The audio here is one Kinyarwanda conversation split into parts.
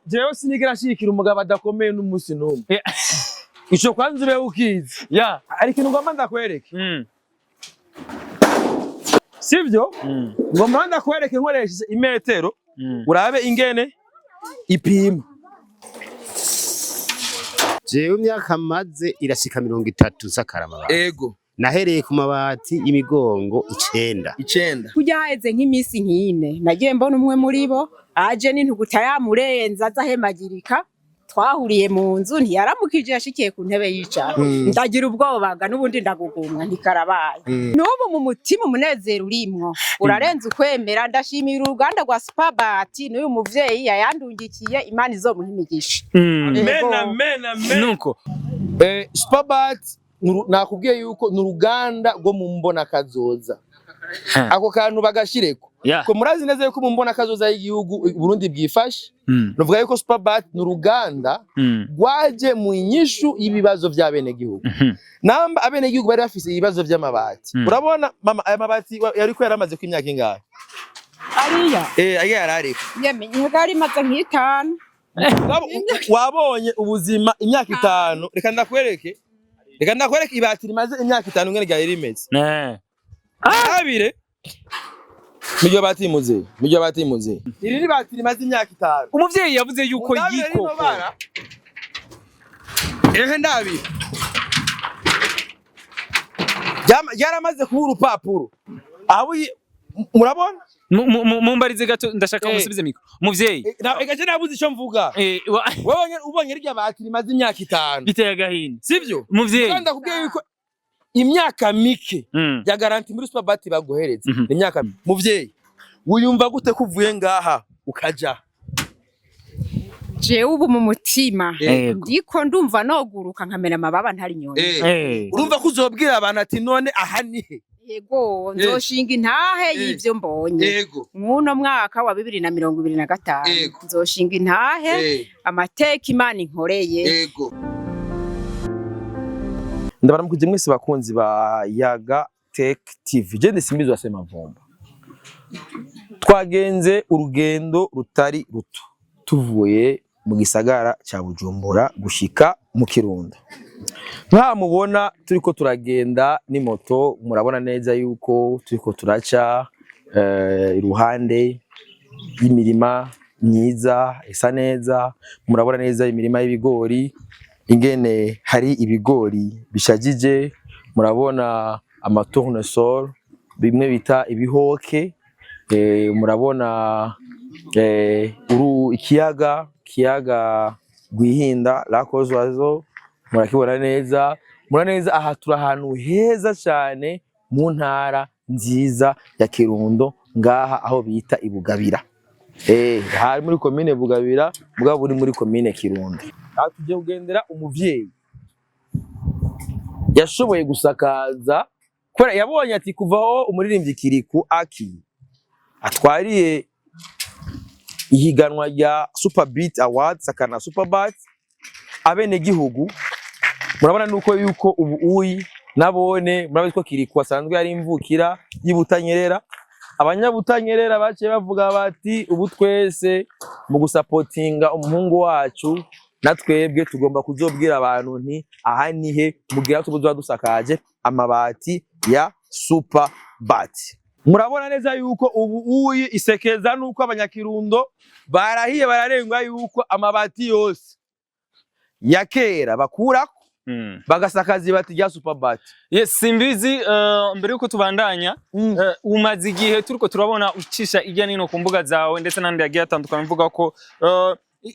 jewe sinigera nshikira umugabo adakomeye n'umusi numwe. Ico kwanza ube ukizi. Ya. Ariko ngomba ndakwereke. Sivyo? Ngomba ndakwereke nkoresheje imetero. Urabe ingene ipima. Jewe imyaka maze irashika 30 nsakara amabati. Ego. Nahereye ku mabati imigongo 9. Kujya haheze nk'imisi nk'ine nagiye mbona umwe muri bo aje n'intuguta yamurenza azahemagirika twahuriye mu nzu ntiyaramukije yashikiye ku ntebe yicara ndagira ubwobaga n'ubundi ndagugumwa ntikarabaye n'ubu mu mutima umunezero urimwo urarenze ukwemera ndashimira uruganda rwa Superbati n'uyu muvyeyi yayandungikiye Imana izomuha imigisha. Mena nuko Superbati nakubwiye yuko n'uruganda rwo mu mbona kazoza. Ako kantu bagashireko ko murazi neza yuko mu mbona kazoza y'igihugu Burundi bwifashe. Nuvuga yuko Superbati n'uruganda rwaje mu inyishu y'ibibazo vya bene gihugu. Namba abene gihugu bari bafise ibibazo vy'amabati. Urabona mama aya mabati yariko yaramaze kw'imyaka ingahe? Ariya yarariko. Yemenye gari maze nk'itanu. Wabonye ubuzima imyaka 5 reka ndakwereke. Reka ndakwereke ibati rimaze imyaka 5 ngene gari rimeze. Abire. Mijyo bati muze. Iri ni bati rimaze imyaka 5. Umuvyeyi yavuze yuko yiko. Ndabire. Yaramaze kuba urupapuro. Abuye murabona? Mumbarize gato ndashaka musubize mikro. Umuvyeyi. Egaje nabuze ico mvuga. Wewe ubonye rya bati rimaze imyaka 5. Biteye agahinda. Sivyo? Umuvyeyi. Kandi akubwiye yuko imyaka mike ya garanti muri Superbati baguhereza. Imyaka muvyeyi. Uyumva gute kuvuye ngaha ukaja? Jewe ubu mu mutima ndiko ndumva noguruka nkamera amababa ntari nyone. Urumva kuzobwira abantu ati none aha nihe? Yego nzoshinga intahe y'ivyo mbonye. Yego. Muno mwaka wa 2025 nzoshinga intahe amateka Imana inkoreye. Yego. Ndabaramukije mwese bakunzi ba Yaga Tech TV. Je ndisimbizo asema vumba. Twagenze urugendo rutari ruto. Tuvuye mu gisagara ca Bujumbura gushika mu Kirundo. Nta mubona turiko turagenda ni moto murabona neza yuko turiko turaca iruhande y'imirima myiza isa neza murabona neza imirima y'ibigori ingene hari ibigori bishajije murabona amatournesol bimwe bita ibihoke murabona ikiyaga Gwihinda lakozwazo murakibona neza aha turi ahantu heza cyane mu ntara nziza ya Kirundo ngaha aho bita ibugabira hari muri commune Bugabira mugabo uri muri commune Kirundo aho tujye kugendera umuvyeyi yashoboye gusakaza kora yabonye ati kuvaho umuririmbyi Kiriku Aki atwariye ihiganwa rya Superbeat Awards akana Superbati abene gihugu murabona nuko yuko ubu uyi nabone murabizi ko Kiriku asanzwe yari imvukira y'Ibutanyerera abanyabutanyerera baciye bavuga bati ubu twese mu gusapotinga umuhungu wacu natwebwe tugomba kuzobwira abantu nti aha nihe mugira tubuzo dusakaje amabati ya Superbati. Murabona neza yuko ubu uyi isekeza nuko abanyakirundo barahiye bararengwa yuko amabati yose ya kera bakurako bagasakaza ibati ya Superbati. Yes simbizi mbere yuko tubandanya umaze igihe turiko turabona ucisha ijya nino ku mbuga zawe ndetse nandi yagiye atandukana mvuga ko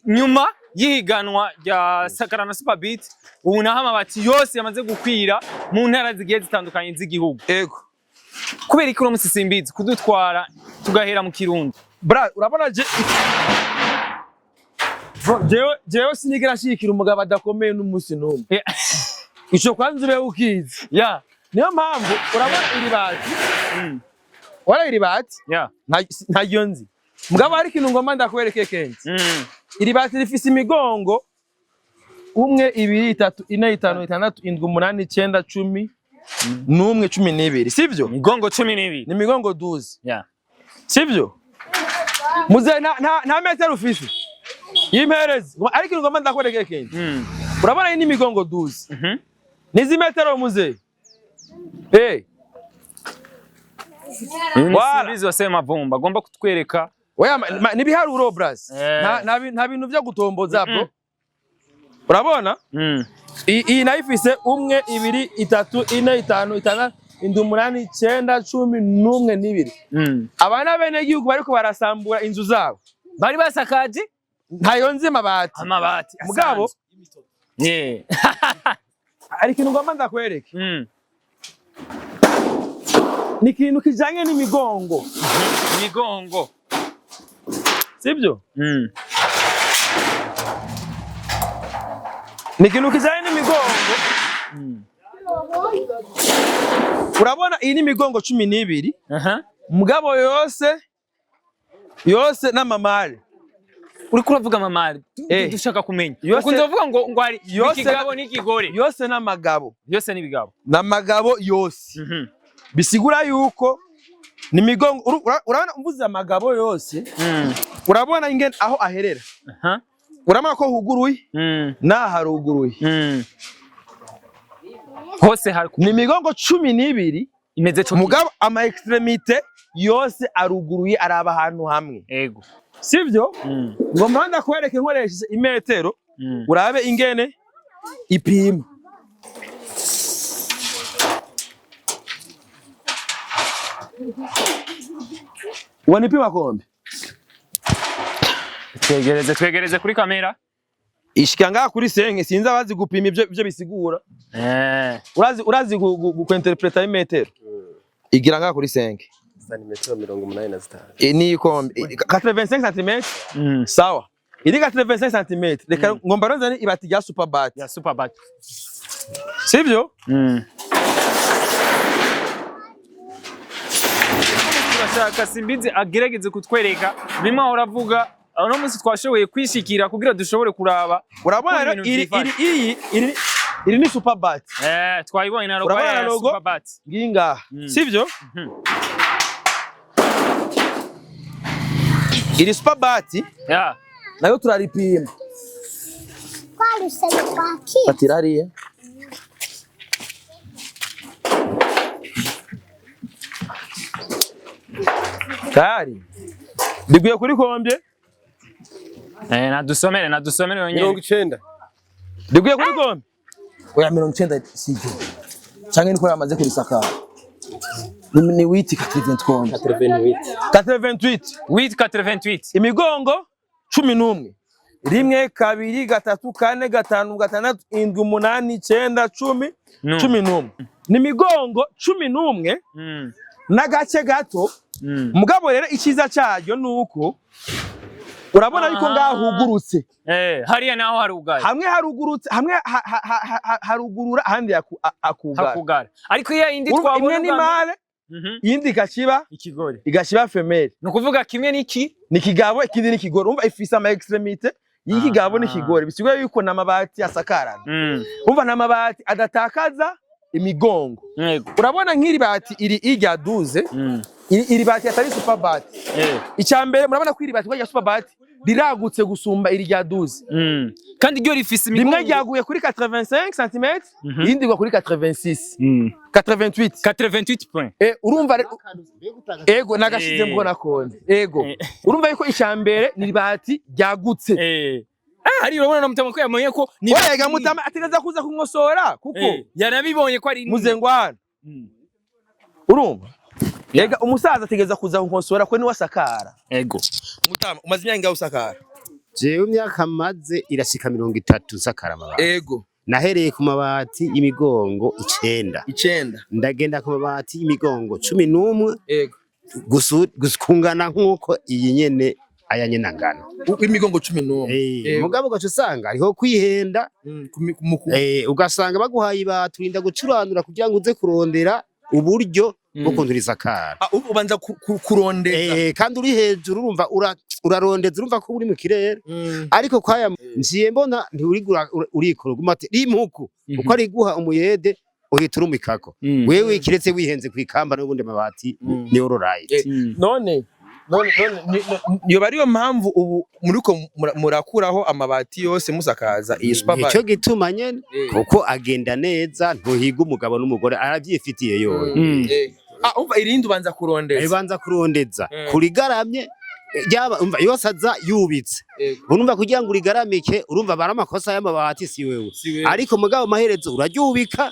nyuma yihiganwa rya Sakara na Superbeat ubu naho amabati yose yamaze gukwira mu ntara zigiye zitandukanye z'igihugu. Ego. Kubera iki uno musimbizi kudutwara tugahera mu Kirundo. Bra urabona jewe sinigera nshikira umugabo adakomeye n'umusi numwe. Ico kwanza ube ukizi. Niyo mpamvu urabona iri bati. Wala iri bati? Ntayo nzi. Mugabo ari kintu ngomba ndakwereke kenshi. Iri bati rifise imigongo 1 2 3 4 5 6 7 8 9 10 n'umwe 12 sivyo? Migongo 12 ni migongo 12 sivyo? Muze nta metero ufise Yimpereze. Ariko ngoma ndakwereke kenshi. Urabona iyi ni imigongo 12. Nizi metero muze. Nisibizi wasema vumba agomba kutwereka. Oya nibiharuro bras. Nta bintu byo gutomboza bro. Urabona? Iyi nayifise 1 2 3 4 5 6 8 9 10 11 Abana bene gihugu bariko barasambura inzu zabo. Bari basakaje? Ntayo nzi amabati. Mugabo ari kintu ngoma ndakwereke. Ni ikintu kijanye n'imigongo. Imigongo. Sibyo? Ni ikintu kijanye n'imigongo. Urabona iyi ni imigongo 12. Mugabo yose n'amamare. Uri kuravuga amamare. Dushaka kumenya. Ukunze uvuga ngo ari ikigabo n'ikigore. Yose n'amagabo. Yose n'ibigabo. N'amagabo yose. Bisigura yuko ni migongo urabona mvuze amagabo yose. Urabona ingene aho aherera. Urabona ko huguruye na haruguruye. Hose hari ni migongo 12 imeze cyo. Mugabo ama extremite yose aruguruye araba ahantu hamwe. Ego. Sivyo? Ngomba ndakwereke nkoresheje imetero urabe ingene ipima. Wanipima kombe. Twegereze kuri kamera. Ishika ngaha kuri senge sinzi abazi gupima ibyo bisigura. Urazi guinterpreta imetero. Igira ngaha kuri senge. Santimetero 85. Ni kombe 85 cm. Sawa. Iri 85 cm. Reka ngomba rozane ibati rya superbat. Ya superbat. Sivyo? Turashaka Simbizi agerageze kutwereka bimwe uravuga no munsi twashoboye kwishikira kugira dushobore kuraba. Urabona rero iri ni superbat. Twayibonye na logo ya superbat. Nginga. Sivyo? Iri superbat nayo turaripima. Patirariye. Kari. Diguye kuri kombye? Nadusomere yonyine. 90. Diguye kuri kombye? Oya 90 sije. Canke niko yamaze kurisakara. Ni witi 88. 88. Imigongo 11. 1 2 3 4 5 6 7 8 9 10 11. Ni migongo 11 n'agace gato. Mugabo rero ikiza cyayo nuko urabona yuko ngahugurutse. Hariya naho harugara. Hamwe harugurutse, hamwe harugurura ahandi akugara. Ariko iya indi twabona imwe ni male, iyindi gashiba ikigore. Igashiba femelle. No kuvuga kimwe niki? Ni kigabo ikindi ni kigore. Umva ifisa ama extremite y'ikigabo ni kigore. Bisigura yuko namabati asakarana. Umva namabati adatakaza imigongo. Urabona nk'iri bati iri irya 12. Iri bati atari superbat. Icyambere murabona ko iri bati rya superbat riragutse gusumba iri rya 12. Kandi ryo rifise imigongo. Rimwe ryaguye kuri 85 cm, irindi gwa kuri 86. 88 point. Urumva ego nagashize mbona konde. Ego. Urumva yuko icyambere ni bati ryagutse. Hari urabona namutama ko yamenye ko ni wega mutama ategeza kuza kunkosora kuko yanabibonye ko ari muzengwana. Urumva? Yega umusaza ategeza kuza kunkosora ko ni wasakara. Ego. Mutama umaze imyaka usakara. Jewe imyaka maze irashika 30 nsakara amabati. Ego. Nahereye ku mabati y'imigongo 9. Ndagenda ku mabati y'imigongo 11. Ego. Gusukungana nkuko iyi nyene ayanye nangana. Imigongo 11. Mugabo gacu usanga ariho kwihenda. Ugasanga baguhaye ibaturinda gucuranura kugira ngo uze kurondera uburyo bwo kunturizakara. Ubanza kurondeza. Kandi uri hejuru urumva urarondeza urumva ko uri mu kirere. Ariko kwaya ngiye mbona urikora gumate rimuku uko ari guha umuyede uhita urumikako. Wewe kiretse wihenze kwikamba n'ubundi mabati ni ororayite. None yoba ariyo mpamvu ubu muriko murakuraho amabati yose musakaza iyi superbike. Ico gituma nyene kuko agenda neza ntuhiga umugabo n'umugore aravyifitiye yoyo. Umva irindi ubanza kurondeza. Ibanza kurondeza kurigaramye yaba umva yose aza yubitse. Urumva kugira ngo urigaramike urumva baramakosa y'amabati si wewe. Ariko mugabo maherezo uraryubika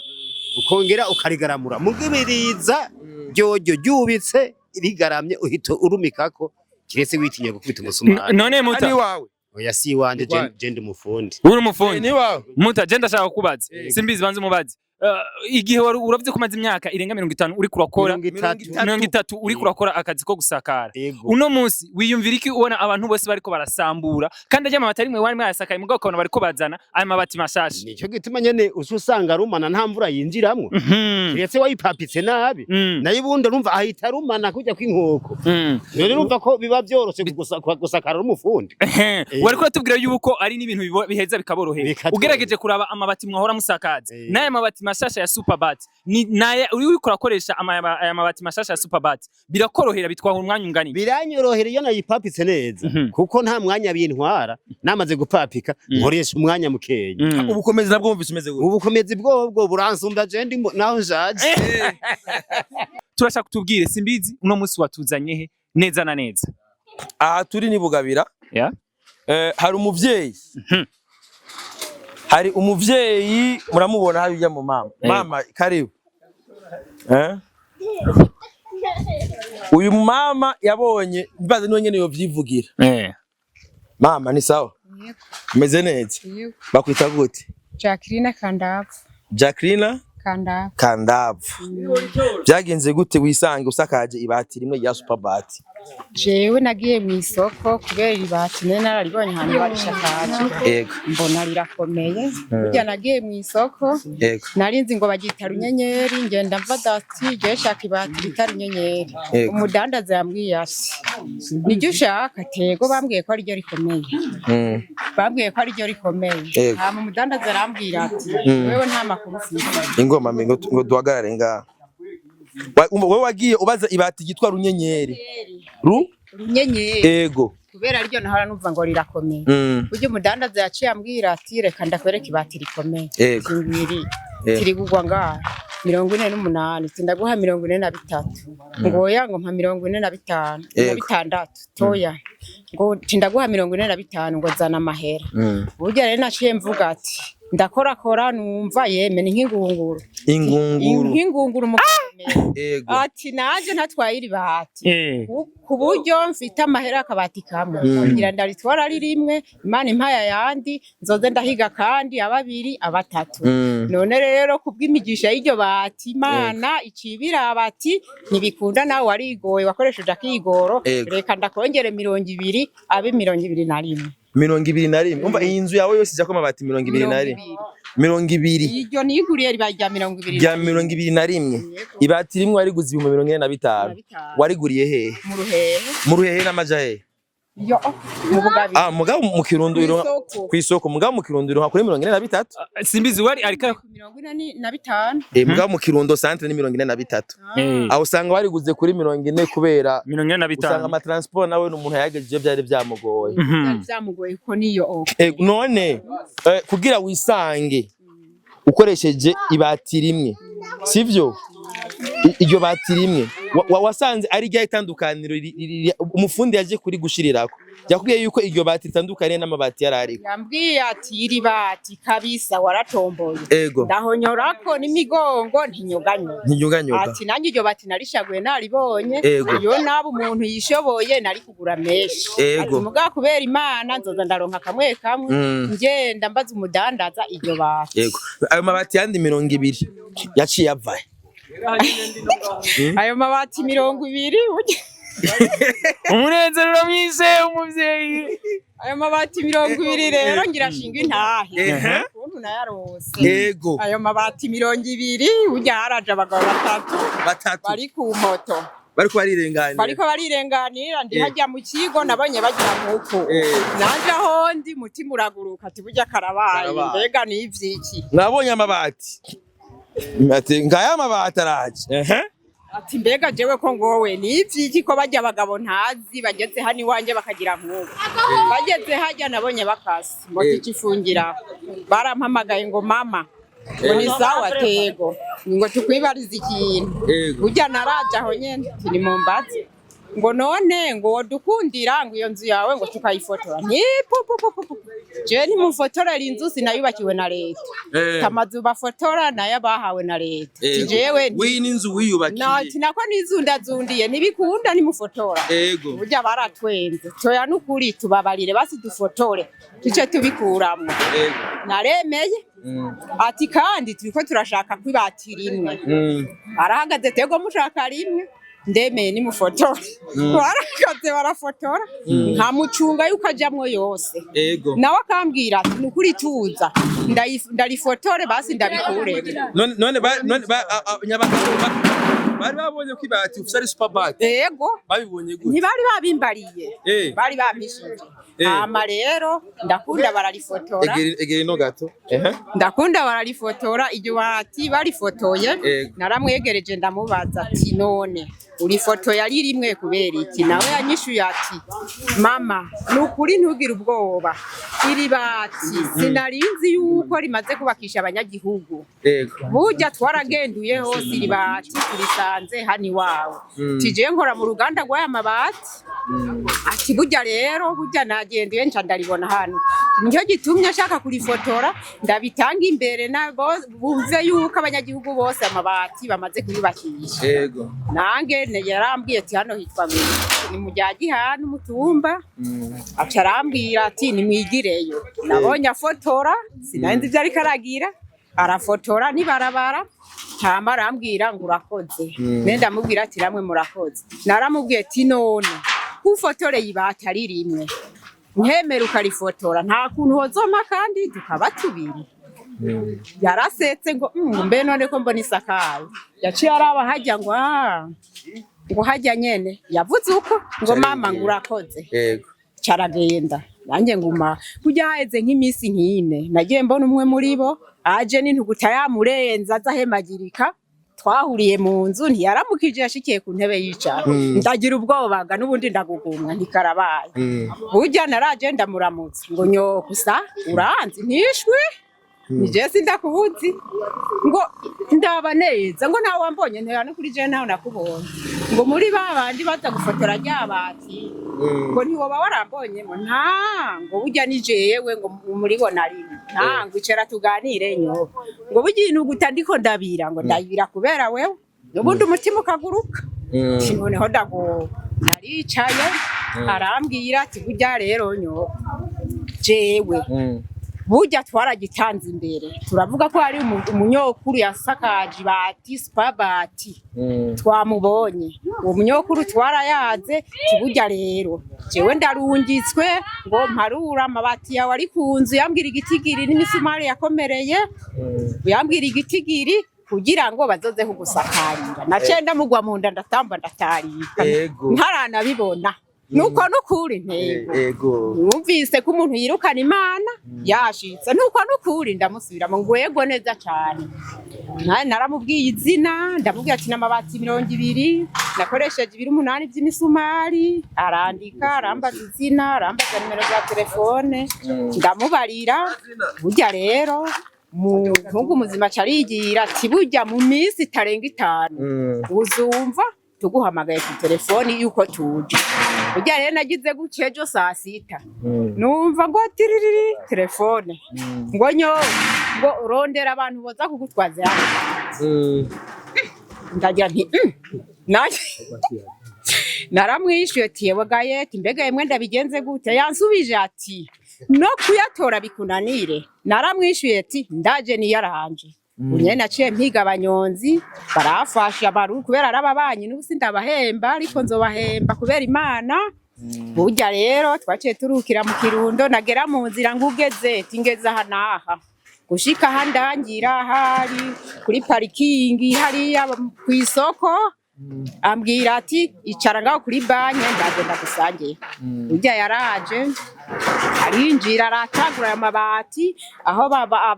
ukongera ukarigaramura. Mugibiriza ryojo ryubitse irigaramye uhita urumikako kiretse witinye gukubita umusumari. None muta ari wawe oya si wanje je ndi mufundi. uri umufundi ni wawe muta je ndashaka kubaza simbizi banze mubaze igihe uravye kumaze imyaka irenga 50 uri kurakora 30 uri kurakora akazi ko gusakara uno munsi wiyumvira iki ubona abantu bose bariko barasambura kandi ajya amabati ari mwe wari mwasakaye mugabo ukabona bariko bazana ayo mabati mashasha nico gituma nyene usanga rumana nta mvura yinjiramwo kiretse wayipapitse nabi nayo ubundi urumva ahita rumana kujya kw'inkoko rero urumva ko biba byoroshe gusakara n'umufundi wariko ratubwira yuko ari n'ibintu biheza bikaborohera ugerageje kuraba amabati mwahora musakaze naye mabati mashasha ya superbat ni naye uri kurakoresha aya mabati mashasha ya superbat birakorohera bitwaho umwanya ungani biranyorohera iyo nayipapitse neza kuko nta mwanya bintwara namaze gupapika nkoresha umwanya mukenya ubukomezi nabwo mvise umeze gute ubukomezi bwo buransumba je ndi naho njaje turashaka kutubwire simbizi uno munsi watuzanye he neza na neza aha turi ni Bugabira hari umuvyeyi hari umuvyeyi muramubona habijya mu mama karibu uyu mama yabonye mbaze no nyene yo vyivugira mama ni sawa meze neza bakwita gute Jacqueline Kandavu byagenze gute wisange usakaje ibati rimwe rya superbat jewe nagiye mu isoko kubera ibati nene nararibonye hano barishakaje mbona rirakomeye burya nagiye mu isoko narinzi ngo bagita runyenyeri ngenda mva dati je shaka ibati bitari runyenyeri umudandaza yambwiye ati nijye ushaka tego bambwiye ko ari ryo rikomeye bambwiye ko ari ryo rikomeye hama umudandaza arambwira ati wewe nta makuru ufite ingoma ngo duhagarare ngaha wowe wagiye ubaza ibati gitwa runyenyeri runyenyeri ego kubera ryo nahora numva ngo rirakomeye buryo umudandaza yaciye ambwira ati reka ndakwereka ibati rikomeye ngiri tirigugwa ngaha 48 tindaguha 43 ngo yango mpa 45 56 toya ngo tindaguha 45 ngo zana amahera buryo rero naciye mvuga ati ndakora numva yeme ni nk'ingunguru mukomeye ati naje ntatwaye iribati ku buryo mfite amahera akabati kamwe kugira ndaritwara ari rimwe imana impaya yandi nzoze ndahiga kandi ababiri abatatu none rero kubw'imigisha y'iryo bati imana icibira abati nibikunda nawe warigoye wakoresheje akigoro reka ndakongere 200 abe 21 umva iyi nzu yawe yose ijako amabati 200 iryo niguriye riba rya 21 ibati rimwe wariguze 45 wariguriye hehe mu ruhehe n'amaja hehe yo mu Bugabira mugabo mu Kirundo kwisoko mugabo mu Kirundo kuri 43 simbizi wari ariko 45 mugabo mu Kirundo centre ni 43 aho usanga wariguze kuri 40 kubera 45 usanga ama transport nawe n'umuntu yagejeje byari byamugoye ko niyo none kugira wisange ukoresheje ibati rimwe sivyo iryo bati rimwe wasanze ari rya itandukaniro umufundi yaje kuri gushirirako yakubwiye yuko iryo bati itandukanye n'amabati yarari yambwiye ati iri bati kabisa waratomboye ndahonyorako n'imigongo ntinyoganyuga ati nanjye iryo bati narishaguye naribonye iyo nabo umuntu yishoboye nari kugura meshi ati muga kubera imana nzoza ndaronka kamwe ngenda mbaza umudandaza iryo bati ayo mabati yandi 200 yaciye avaye ayo mabati 200 umunezero uramwise umuvyeyi ayo mabati 200 rero ngira shinga intahe umuntu nayarose ayo mabati 200 ujya haraje abagabo batatu bari ku moto bariko barirenganira ndi hajya mu kigo nabanye bagira nkuko nanje aho ndi mutima uraguruka ati burya karabaye mbega nivyiki mwabonye amabati ngaya amabati araje ati mbega jewe ko ngowe n'ivyiki ko bajya abagabo ntazi bageze hano iwanje bakagira nk'ubu bageze hajya nabonye bakasi ngo tikifungira barampamagaye ngo mama ngo ni sawa tego ngo tukwibariza ikintu burya naraje aho nyene ni mu mbazi ngo none ngo dukundira ngo iyo nzu yawe ngo tukayifotora je ni mufotora inzu sinayubakiwe na leta tamazu bafotora nayo bahawe na leta jewe wi n'inzu wiyubakiye nako nizundazundiye nibikunda ni mufotora burya baratwenze toya nukuri tubabarire basi dufotore tuce tubikuramwo naremeye ati kandi turiko turashaka kwibatira imwe arahagaze tego mushaka rimwe ndemeye ni mufotora barakaze barafotora nta mucunga yuko ajamwo yose nawe akambwira ati nukuri tuza ndarifotore basi ndabikure none nyabagabo bari babonye ko ibati ufite ari superbat babibonye gute ntibari babimbariye bari bampishije ama rero ndakunda bararifotora egere no gato ndakunda bararifotora iryo bati barifotoye naramwegereje ndamubaza ati none uri foto yari rimwe kubera iki nawe yanyishuye ati mama nukuri ntugire ubwoba iri bati sinarinzi yuko rimaze kubakisha abanyagihugu burya twaragenduye hose iri bati turisanze hani wawe tije nkora mu ruganda rw'aya mabati ati burya rero burya nagenduye nca ndaribona hano nicyo gitumye ashaka kurifotora ndabitanga imbere nabo bumve yuko abanyagihugu bose amabati bamaze kuyubakisha nange yarambwiye ati hano hitwa ni mu Gihana umutumba aca arambwira ati nimwigireyo nabonye afotora sinanzi ibyo ariko aragira arafotora nibarabara hama arambwira ngo urakoze nenda mubwira ati ramwe murakoze naramubwiye ati none kufotoreye ibati ari rimwe nkemera ukarifotora nta kuntu hozoma kandi tukaba tubiri yarasetse ngo mbe none ko mbona isakaye yaciye araba hajya ngo hajya nyene yavuze uko ngo mama ngo urakoze caragenda nanjye nguma kujya haheze nk'imisi nk'ine nagiye mbona umwe muri bo aje n'intuguta yamurenza azahemagirika twahuriye mu nzu ntiyaramukije yashikiye ku ntebe yicara ndagira ubwobaga n'ubundi ndagugumwa ntikarabaye burya naraje ndamuramutse ngo nyokusa uranzi ntishwe nije sindakubuzi ngo ndaba neza ngo nawe wambonye ntera no kuri je naho nakubonye ngo muri babandi baza gufotora ryabati ngo ntiwoba warambonye ngo nta ngo burya nije yewe ngo muribona rimwe nta ngo icera tuganire nyo ngo burya inuguta ndiko ndabira ngo ndayibira kubera wewe ubundi umutima ukaguruka noneho ndago aricaye arambwira ati burya rero nyo jewe burya twaragitanze imbere turavuga ko hari umunyokuru yasakaje bati spabati twamubonye uwo munyokuru twarayaze burya rero jewe ndarungitswe ngo mparura amabati yawe ari ku nzu yambwira igitigiri n'imisumari yakomereye yambwira igitigiri kugira ngo bazoze kugusakarira nacenda mugwa mu nda ndatamba ndatarika ntaranabibona nuko nukuri ntego numvise ko umuntu yirukana imana yashitse nuko nukuri ndamusubiramo ngo yego neza cyane naramubwiye izina ndamubwira ati n'amabati 200 nakoresheje 28 by'imisumari arandika arambaza izina arambaza nimero za telefone ndamubarira burya rero mungu muzima carigira ati burya mu minsi itarenga 5 uzumva tuguhamagaye ku telefoni yuko tuje burya rero nagize guce ejo saa 6 numva ngo tiriri telefone ngo nyo ngo urondera abantu boza kugutwaza ndagira nti naramwishuye ati yebagaye mbega yemwe ndabigenze gute yansubije ati no kuyatora bikunanire naramwishuye ati ndaje ni yaranje unye naciye mpiga abanyonzi barafasha abaru kubera arababanyi n'ubusi ndabahemba ariko nzobahemba kubera Imana burya rero twaciye turukira mu Kirundo nagera mu nzira ngugeze tingeza hanaha gushika handangira hari kuri parking hari ku isoko ambwira ati icara ngaho kuri banki ndagenda gusangiye urya yaraje arinjira aratagura aya mabati aho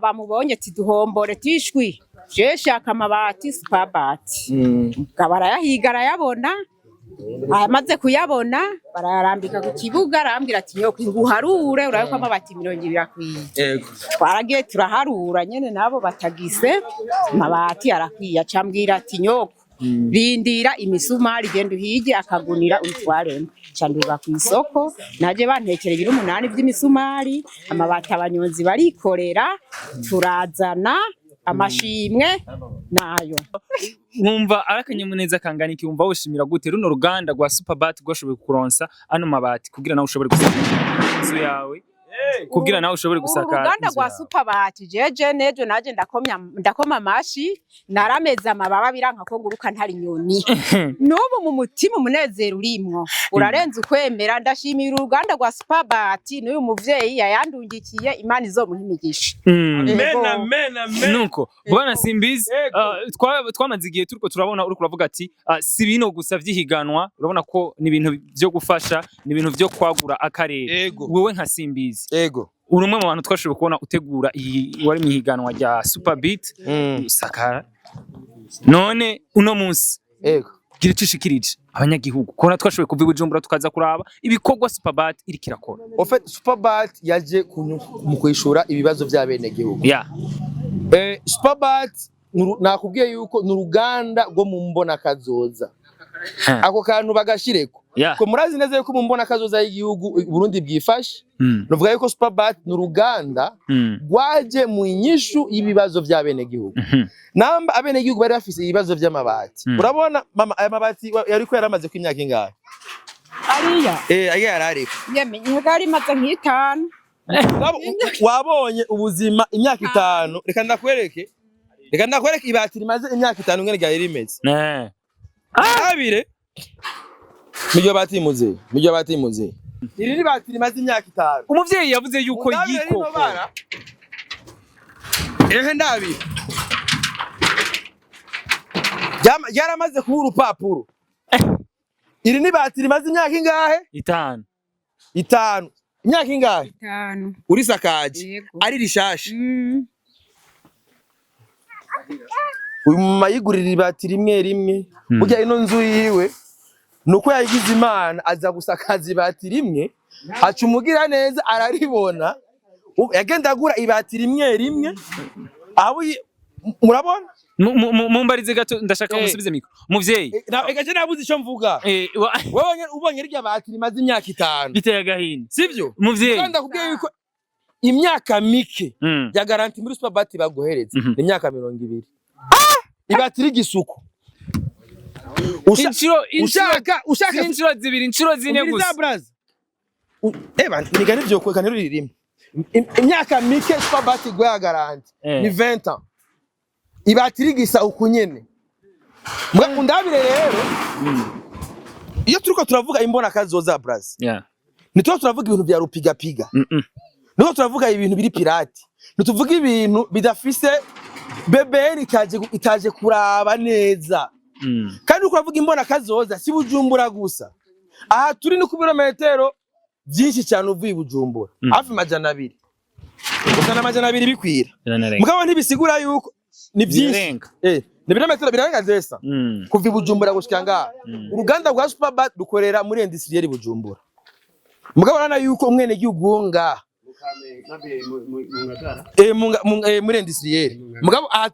bamubonye ati duhombore tishwi je shaka amabati supabati barayahiga arayabona amaze kuyabona barayarambika ku kibuga arambwira ati nyoko nguharure urabe ko amabati 20 akwiye yego twaragiye turaharura nyene nabo batagise amabati arakwiye acambwira ati nyoko rindira imisumari genda uhige akagunira utwaremo canduga ku isoko naje bantekereye 8 by'imisumari amabati abanyonzi barikorera turazana amashimwe nayo nkumva arakanyamuneza kangana iki wumva woshimira gute runo ruganda rwa Superbat rwashoboye kuronsa ano mabati kugira nawe ushobore gusaka inzu yawe kugira nawe ushobore gusaka uruganda rwa Superbat jeje nejo naje ndakoma amashi narameza amababa biranka ko nguruka ntari nyoni n'ubu mu mutima umunezero urimwo urarenze ukwemera ndashimira uruganda rwa Superbat n'uyu muvyeyi yayandungikiye imana izomuhimigisha mena nuko bwana simbizi twamaze igihe turiko turabona uri kuravuga ati si bino gusa vyihiganwa urabona ko ni ibintu byo gufasha ni ibintu byo kwagura akarere wewe nka simbizi yego uri umwe mu bantu twashoboye kubona utegura iyi wari mihiganwa rya Superbat sakara none uno munsi yego gira cishikirije abanyagihugu kona twashoboye kuva Bujumbura tukaza kuraba ibikorwa Superbat iri kirakora en fait Superbat yaje mu kwishura ibibazo by'abene gihugu Superbat nakubwiye yuko n'uruganda rwo mu mbona kazoza ako kantu bagashireko ko murazi neza yuko mu mbona kazoza y'igihugu Burundi bwifashe novuga yuko Superbat n'uruganda rwaje mu inyishu y'ibibazo by'abene gihugu namba abene gihugu bari bafise ibibazo by'amabati urabona mama aya mabati yariko yaramaze ku imyaka ingahe ariya aya yarariko yemenye gari maze nk'itanu wabonye ubuzima imyaka 5 reka ndakwereke ibati rimaze imyaka 5 ngene gari rimeze abire Mijyo bati muze iri ni bati rimaze imyaka 5 umuvyeyi yavuze yuko yikoko ndabire yaramaze kuba urupapuro iri ni bati rimaze imyaka ingahe 5 imyaka ingahe 5 uri sakaje ari rishasha uyu mayigurira ibati rimwe burya ino nzu yiwe nuko yagize imana aza gusakaza ibati rimwe aca umugira neza araribona yagenda agura ibati rimwe aho murabona mumbarize gato ndashaka musubize mikro muvyeyi egaje nabuze ico mvuga wewe ubonye rya bati rimaze imyaka 5 biteye agahinda sivyo muvyeyi kandi akubwiye yuko imyaka mike ya garanti muri Superbat baguhereza imyaka 20 ibati rigisuko ushaka inshuro zibiri inshuro zine gusa niga nivyo kweka nirurimo imyaka mike Superbat gwa garanti ni 20 ans ibati rigisa ukunyene mbwa ndabire rero iyo turiko turavuga imbona kazoza braz nitwo turavuga ibintu bya rupiga nitwo turavuga ibintu biri pirate nituvuga ibintu bidafise BBN itaje kuraba neza kandi uko uravuga imbona kazoza si Bujumbura gusa aha turi ni ku birometero byinshi cyane uvuye Bujumbura hafi 200 gusa na 200 bikwira mugabo ntibisigura yuko ni byinshi ni birometero birenga zesa kuva Bujumbura gushika ngaha uruganda rwa Superbat dukorera muri industriel Bujumbura mugabo rana yuko umwene gihugu ngaha muri industriel mugabo aha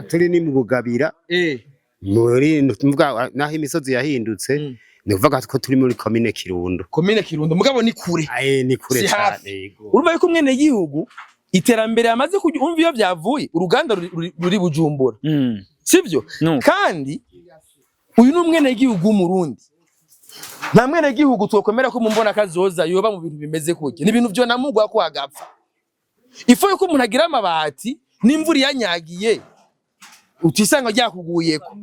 turi ni mu Bugabira muri mvuga naho imisozi yahindutse nivuga ko turi muri commune Kirundo mugabo ni kure ni kure cyane urumva yuko umwene gihugu iterambere yamaze umva iyo byavuye uruganda ruri Bujumbura sivyo kandi uyu ni umwene gihugu w'umurundi nta mwene gihugu twokomera ko mumbona kazoza yoba mu bintu bimeze kuki ni ibintu byo namugwa ko agapfa ifo yuko umuntu agira amabati n'imvura yanyagiye utisanga ryakuguyeko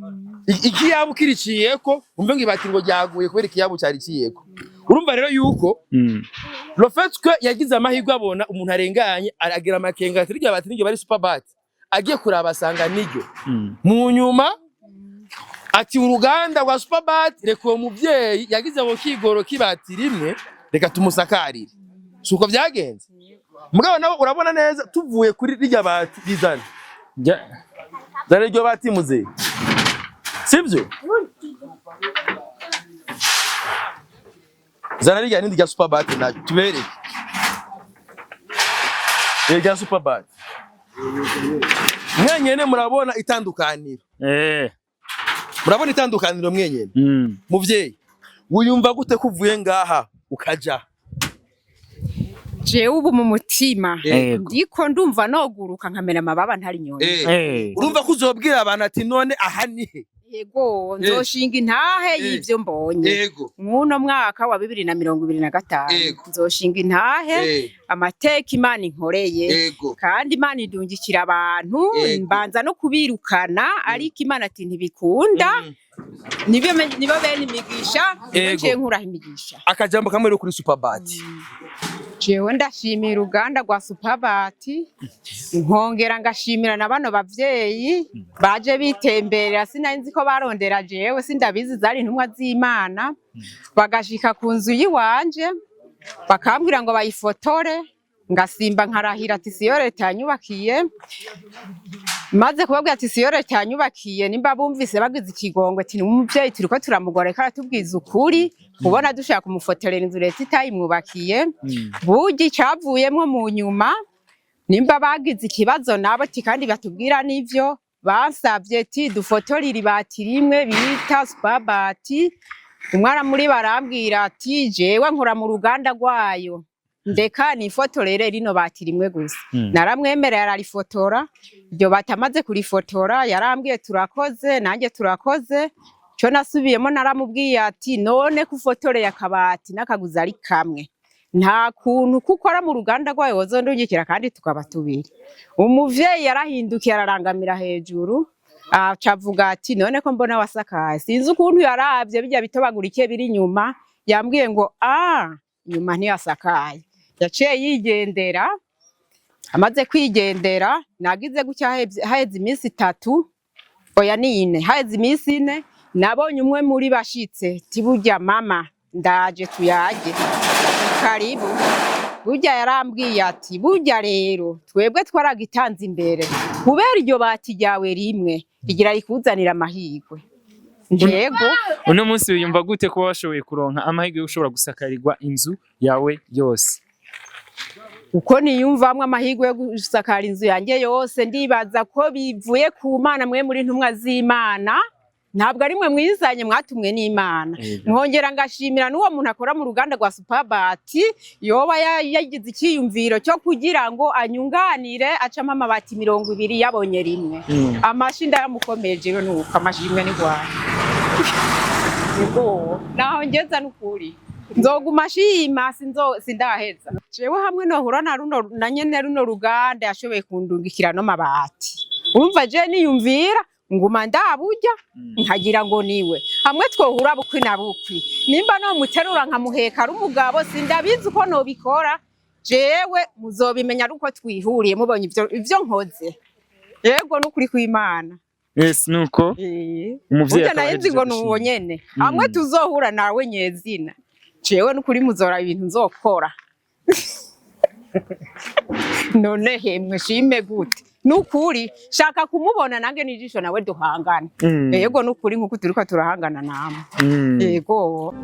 ikiyabu kiriciyeko umve ngo ibati ngo ryaguye kubera ikiyabu cyari ciyeko urumva rero yuko le fait que yagize amahirwe abona umuntu arenganye aragira amakenga ati rya bati nige bari Superbat agiye kurabasanga niryo mu nyuma ati uruganda rwa Superbat reka uwo muvyeyi yagize abo kigoro kibati rimwe reka tumusakarire suko byagenze mugabo nawe urabona neza tuvuye kuri rijya bati bizana zare ryo bati muze sivyo zana rijya nindi rya Superbat na tubereke rya Superbat mwenyene murabona itandukaniro murabona itandukaniro mwenyene muvyeyi wiyumva gute kuvuye ngaha ukaja jewe ubu mu mutima ndiko ndumva noguruka nkamera amababa ntari nyone urumva kuzobwira abantu ati none aha nihe yego nzoshinga intahe y'ivyo mbonye muno mwaka wa 2025 nzoshinga intahe amateka Imana inkoreye kandi Imana idungikira abantu mbanza no kubirukana ariko Imana ati ntibikunda nibo bene imigisha nje nkuraho imigisha akajambo kamwe kuri Superbat jewe ndashimira uruganda rwa Superbat nkongera ngashimira na bano bavyeyi baje bitemberera sinanzi ko barondera jewe sindabizi zari intumwa z'Imana bagashika ku nzu yiwanje bakambwira ngo bayifotore ngasimba nkarahira ati siyo leta yanyubakiye maze kubabwira ati siyo leta yanyubakiye nimba bumvise bagize ikigongwe ati umuvyeyi turiko turamugora reka aratubwiza ukuri ubona dushaka kumufotorera inzu leta itayimwubakiye bugi cyavuyemwo mu nyuma nimba bagize ikibazo nabo ati kandi batubwira n'ivyo basavye ati dufotorire ibati rimwe bita Superbat umwara muri barambwira ati jewe nkora mu ruganda rwayo ndeka ni fotorere rino bati rimwe gusa naramwemerera ararifotora iryo batamaze kurifotora yarambwiye turakoze nanjye turakoze cyo nasubiyemo naramubwiye ati none kufotoreye akabati nakaguza ari kamwe nta kuntu kukora mu ruganda rwayo wozondungikira kandi tukaba tubiri umuvyeyi yarahindukiye ararangamira hejuru acavuga ati none ko mbona wasakaye sinzi ukuntu yaravye bijya bitobagurike biri nyuma yambwiye ngo nyuma ntiyasakaye yaciye yigendera amaze kwigendera nagize gucya haheze iminsi 3 oya ni 4 haheze iminsi 4 nabonye umwe muri bashitse tiburya mama ndaje tuyage karibu burya yarambwiye ati burya rero twebwe twaragitanze imbere kubera iryo bati ryawe rimwe rigira rikuzanira amahirwe njego uno munsi wiyumva gute ko washoboye kuronka amahirwe yo ushobora gusakarirwa inzu yawe yose uko niyumvamwe amahirwe yo gusakara inzu yanjye yose ndibaza ko bivuye ku Mana mwe muri ntumwa z'Imana ntabwo ari mwe mwizanye mwatumwe n'Imana nkongera ngashimira n'uwo muntu akora mu ruganda rwa Superbat yoba yagize ikiyumviro cyo kugira ngo anyunganire acamo amabati 200 yabonye rimwe amashinda yamukomeje yo nuko amashimwe ni Rwanda yego naho ngeza n'ukuri nzoguma shima sindaheza jewe hamwe no hura na nyene runo ruganda yashoboye kundungikira no mabati urumva je niyumvira nguma ndaburya nkagira ngo niwe hamwe twohura bukwi na bukwi nimba no muterura nkamuheka ari umugabo sindabizi uko no bikora jewe muzobimenya ruko twihuriye mubonye ivyo nkoze yego n'ukuri kw'Imana yes nuko umuvyeyi nayenzi ngo nuwo nyene hamwe tuzohura nawe nyezina jewe n'ukuri muzora ibintu nzokora none hemwe shime gute nukuri shaka kumubona nange nijisho nawe duhangana yego nukuri nkuko turiko turahangana namwe yego